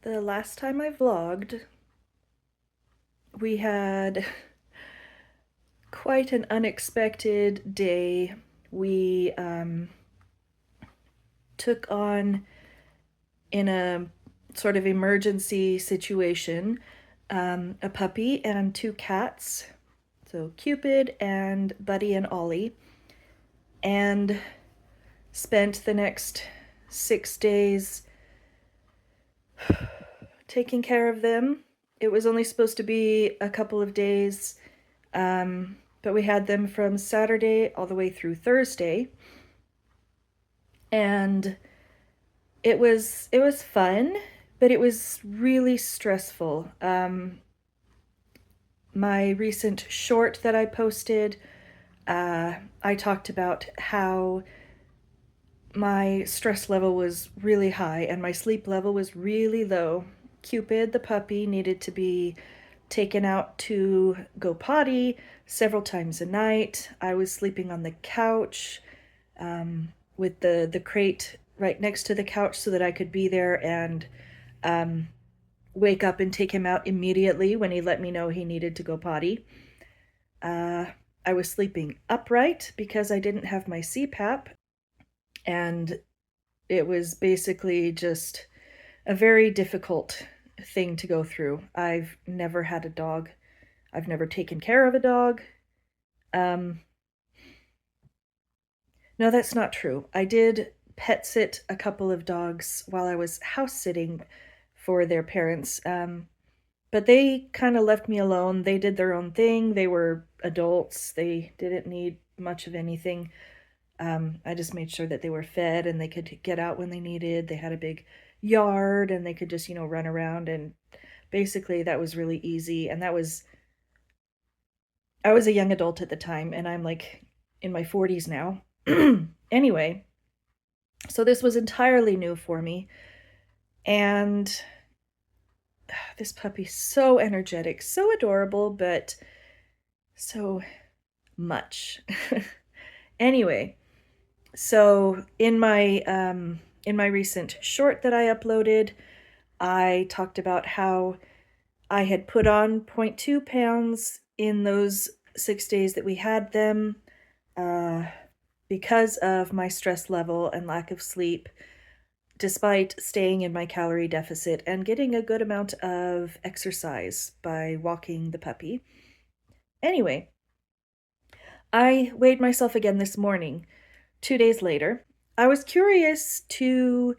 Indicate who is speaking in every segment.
Speaker 1: The last time I vlogged, we had quite an unexpected day. We took on, in a sort of emergency situation, a puppy and two cats. So Cupid and Buddy and Ollie. And spent the next 6 days taking care of them. It was only supposed to be a couple of days, but we had them from Saturday all the way through Thursday, and it was fun, but it was really stressful. My recent short that I posted, I talked about how my stress level was really high and my sleep level was really low. Cupid, the puppy, needed to be taken out to go potty several times a night. I was sleeping on the couch, with the crate right next to the couch so that I could be there and wake up and take him out immediately when he let me know he needed to go potty. I was sleeping upright because I didn't have my CPAP, and it was basically just a very difficult thing to go through. I've never had a dog. I've never taken care of a dog. Um, no, that's not true. I did pet sit a couple of dogs while I was house sitting for their parents. But they kind of left me alone. They did their own thing. They were adults. They didn't need much of anything. I just made sure that they were fed and they could get out when they needed. They had a big yard and they could just, run around. And basically, that was really easy. And I was a young adult at the time, and I'm like in my 40s now. Anyway, so this was entirely new for me. And this puppy's so energetic, so adorable, but so much. Anyway, so in my recent short that I uploaded, I talked about how I had put on 0.2 pounds in those 6 days that we had them, because of my stress level and lack of sleep, despite staying in my calorie deficit and getting a good amount of exercise by walking the puppy. Anyway, I weighed myself again this morning, 2 days later. I was curious to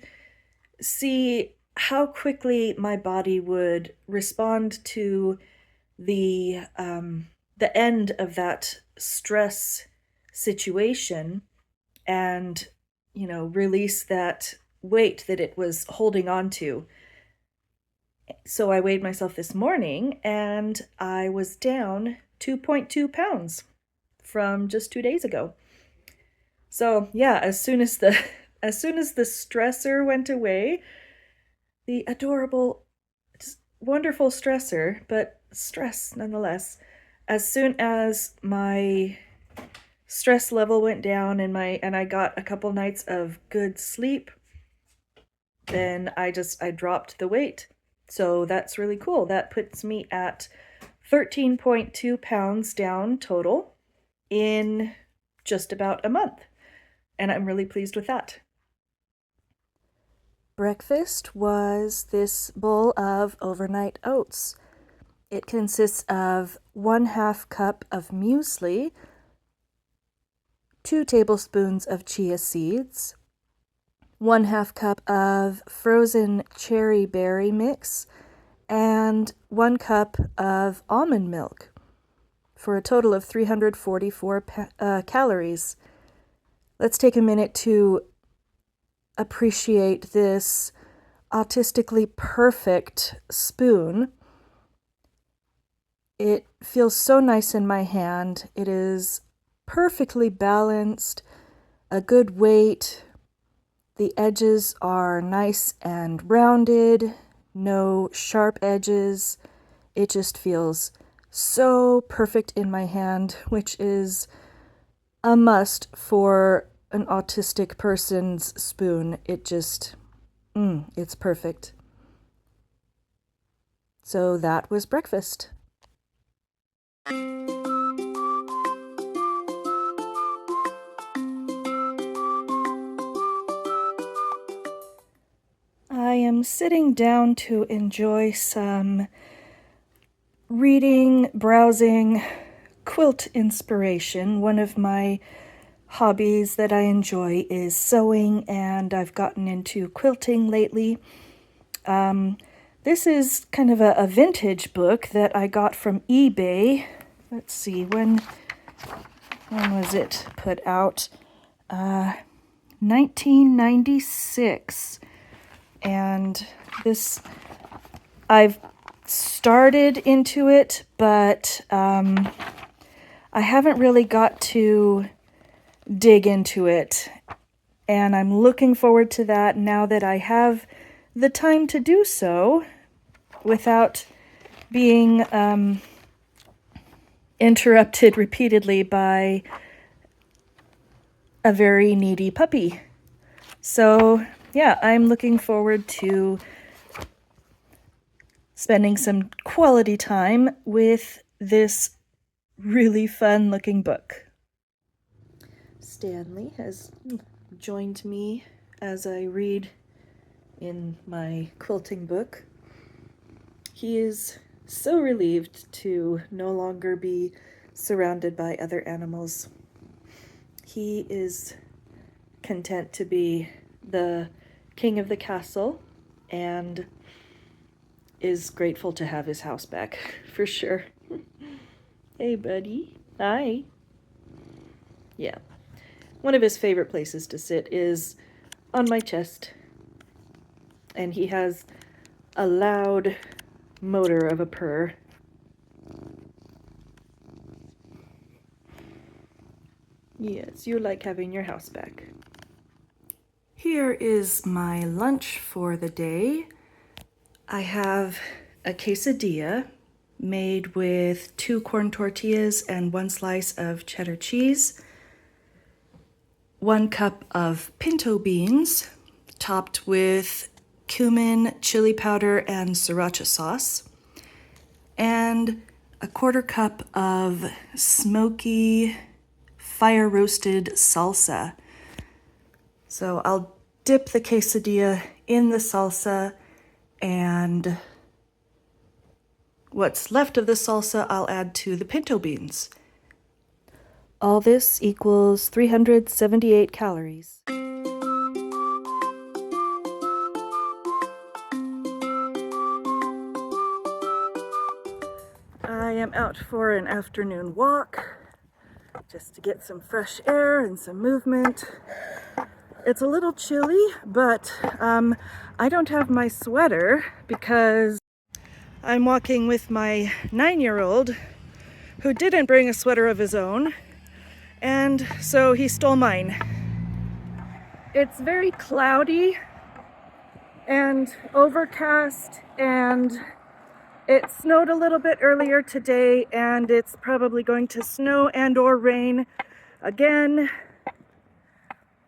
Speaker 1: see how quickly my body would respond to the the end of that stress situation, and release that weight that it was holding on to. So I weighed myself this morning and I was down 2.2 pounds from just 2 days ago. So yeah, as soon as the as soon as the stressor went away, the adorable, wonderful stressor, but stress nonetheless, as soon as my stress level went down and I got a couple nights of good sleep, then I dropped the weight. So that's really cool. That puts me at 13.2 pounds down total in just about a month. And I'm really pleased with that. Breakfast was this bowl of overnight oats. It consists of 1/2 cup of muesli, 2 tablespoons of chia seeds, 1/2 cup of frozen cherry berry mix, and 1 cup of almond milk, for a total of 344 calories. Let's take a minute to appreciate this autistically perfect spoon. It feels so nice in my hand. It is perfectly balanced, a good weight. The edges are nice and rounded, no sharp edges. It just feels so perfect in my hand, which is a must for an autistic person's spoon. It just, it's perfect. So that was breakfast. I am sitting down to enjoy some reading, browsing, quilt inspiration. One of my hobbies that I enjoy is sewing, and I've gotten into quilting lately. This is kind of a vintage book that I got from eBay. Let's see, when was it put out? 1996. And this, I've started into it, but I haven't really got to dig into it. And I'm looking forward to that now that I have the time to do so without being interrupted repeatedly by a very needy puppy. So yeah, I'm looking forward to spending some quality time with this really fun looking book. Stanley has joined me as I read in my quilting book. He is so relieved to no longer be surrounded by other animals. He is content to be the king of the castle and is grateful to have his house back, for sure. Hey, buddy. Hi. Yeah. One of his favorite places to sit is on my chest. And he has a loud motor of a purr. Yes, you like having your house back. Here is my lunch for the day. I have a quesadilla made with 2 corn tortillas and 1 slice of cheddar cheese, 1 cup of pinto beans topped with cumin, chili powder, and sriracha sauce, and a 1/4 cup of smoky fire roasted salsa. So I'll dip the quesadilla in the salsa, and what's left of the salsa I'll add to the pinto beans. All this equals 378 calories. I am out for an afternoon walk just to get some fresh air and some movement. It's a little chilly, but I don't have my sweater because I'm walking with my 9-year-old who didn't bring a sweater of his own, and so he stole mine. It's very cloudy and overcast, and it snowed a little bit earlier today, and it's probably going to snow and or rain again.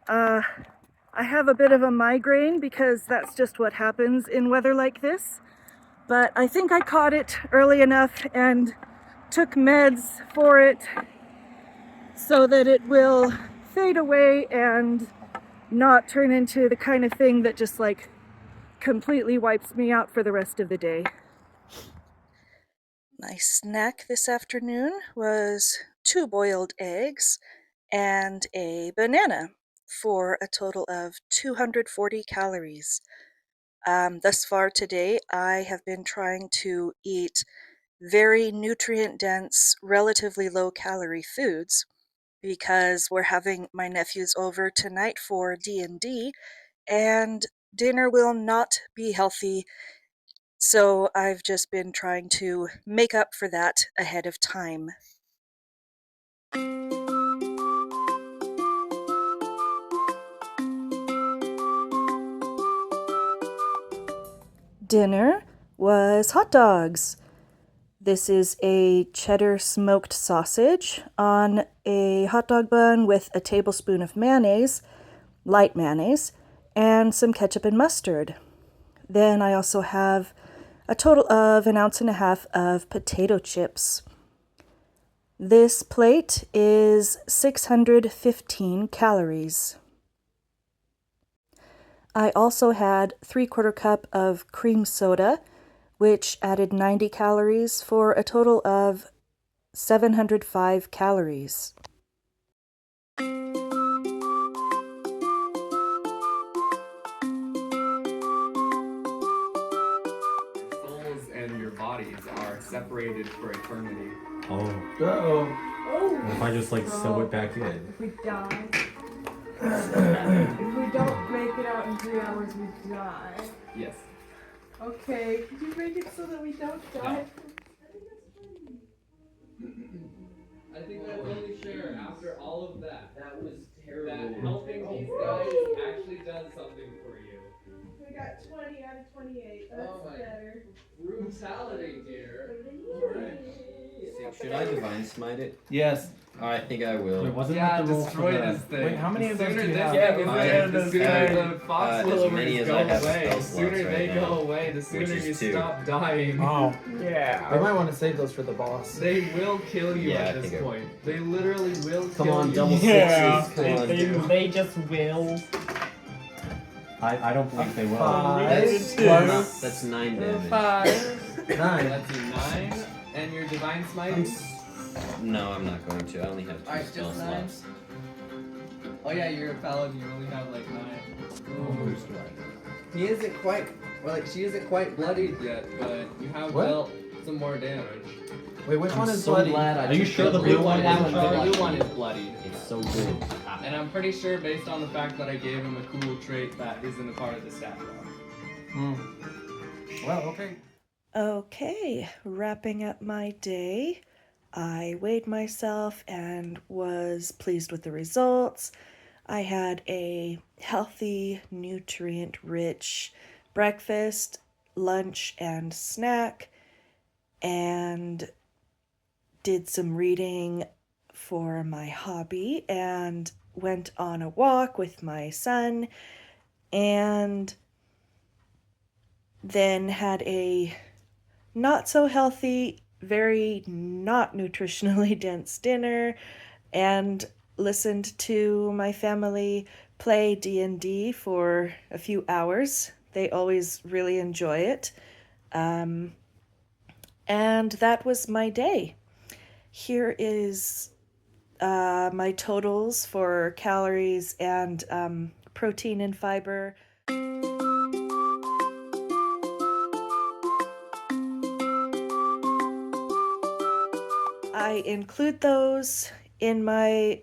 Speaker 1: I have a bit of a migraine because that's just what happens in weather like this. But I think I caught it early enough and took meds for it so that it will fade away and not turn into the kind of thing that just like completely wipes me out for the rest of the day. My snack this afternoon was 2 boiled eggs and a banana for a total of 240 calories. Thus far today, I have been trying to eat very nutrient-dense, relatively low-calorie foods because we're having my nephews over tonight for D&D, and dinner will not be healthy, so I've just been trying to make up for that ahead of time. Dinner was hot dogs. This is a cheddar smoked sausage on a hot dog bun with a tablespoon of mayonnaise, light mayonnaise, and some ketchup and mustard. Then I also have a total of 1.5 ounces of potato chips. This plate is 615 calories. I also had 3/4 cup of cream soda, which added 90 calories for a total of 705 calories.
Speaker 2: Souls and your bodies are separated for eternity.
Speaker 3: Oh.
Speaker 4: Oh.
Speaker 3: What if I just like sew it back in?
Speaker 4: If we die. If we don't make it out in 3 hours, we die.
Speaker 2: Yes.
Speaker 4: Okay, could you make it so that we don't die?
Speaker 2: I think that's only fair after all of that.
Speaker 5: That was terrible.
Speaker 2: That helping these guys actually does something for you.
Speaker 4: We got 20 out of 28. That's better.
Speaker 2: Brutality, dear.
Speaker 5: Should I divine smite it?
Speaker 6: Yes.
Speaker 5: I think I will.
Speaker 3: Wait, wasn't
Speaker 2: Yeah,
Speaker 3: that the roll for
Speaker 2: destroy
Speaker 3: the...
Speaker 2: this thing.
Speaker 6: Wait, how many
Speaker 2: The
Speaker 6: of those
Speaker 2: sooner
Speaker 6: do you
Speaker 2: this
Speaker 6: have?
Speaker 2: thing is
Speaker 5: I
Speaker 2: dead, the
Speaker 5: have,
Speaker 2: sooner the fox
Speaker 5: as
Speaker 2: will
Speaker 5: many as
Speaker 2: go
Speaker 5: I have
Speaker 2: away.
Speaker 5: spell
Speaker 2: The sooner
Speaker 5: slots
Speaker 2: they
Speaker 5: right
Speaker 2: go
Speaker 5: now,
Speaker 2: away, the sooner
Speaker 5: which
Speaker 2: you
Speaker 5: is 2.
Speaker 2: stop dying.
Speaker 6: Oh.
Speaker 2: Yeah.
Speaker 6: I might want to save those for the boss.
Speaker 2: They will kill you
Speaker 5: Yeah, I
Speaker 2: at this
Speaker 5: think I
Speaker 2: point. They literally will
Speaker 5: Come
Speaker 2: kill
Speaker 5: on,
Speaker 2: you.
Speaker 5: double
Speaker 6: Yeah.
Speaker 5: sixes. Come on.
Speaker 7: They just will.
Speaker 3: I don't believe they will.
Speaker 5: That's 9 damage.
Speaker 2: 5.
Speaker 6: 9.
Speaker 2: That's a 9. And your divine smite?
Speaker 5: No, I'm not going to. I only have 2
Speaker 2: Alright,
Speaker 5: spell
Speaker 2: just 9.
Speaker 5: slots.
Speaker 2: Oh yeah, you're a paladin. You only have like 9.
Speaker 5: Oh.
Speaker 2: He isn't quite, she isn't quite bloodied yet, but you have
Speaker 6: What?
Speaker 2: dealt some more damage.
Speaker 6: Wait, which one is
Speaker 5: so
Speaker 6: bloody?
Speaker 5: glad I
Speaker 3: Are you
Speaker 5: took
Speaker 3: sure the blue one
Speaker 2: That
Speaker 3: is
Speaker 2: one, the
Speaker 3: bloody?
Speaker 2: blue one is bloody.
Speaker 5: It's so good.
Speaker 2: And I'm pretty sure, based on the fact that I gave him a cool trait, that isn't a part of the stat block.
Speaker 6: Well, okay.
Speaker 1: Okay, wrapping up my day. I weighed myself and was pleased with the results. I had a healthy, nutrient-rich breakfast, lunch, and snack, and did some reading for my hobby, and went on a walk with my son, and then had a not so healthy, very not nutritionally dense dinner, and listened to my family play D&D for a few hours. They always really enjoy it. And that was my day. Here is my totals for calories and protein and fiber. I include those in my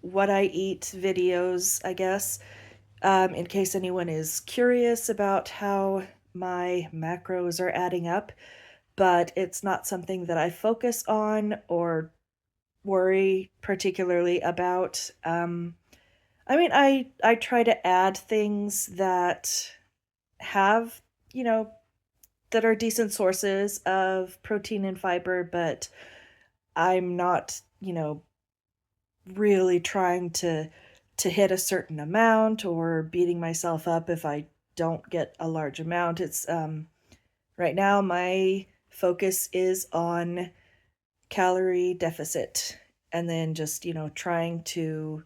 Speaker 1: what I eat videos, I guess, in case anyone is curious about how my macros are adding up, but it's not something that I focus on or worry particularly about. I try to add things that have, that are decent sources of protein and fiber, but I'm not, really trying to hit a certain amount or beating myself up if I don't get a large amount. It's right now my focus is on calorie deficit, and then just, trying to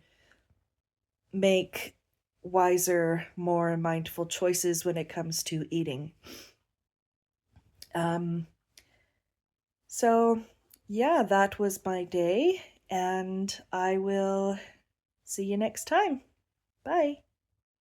Speaker 1: make wiser, more mindful choices when it comes to eating. So yeah, that was my day, and I will see you next time. Bye.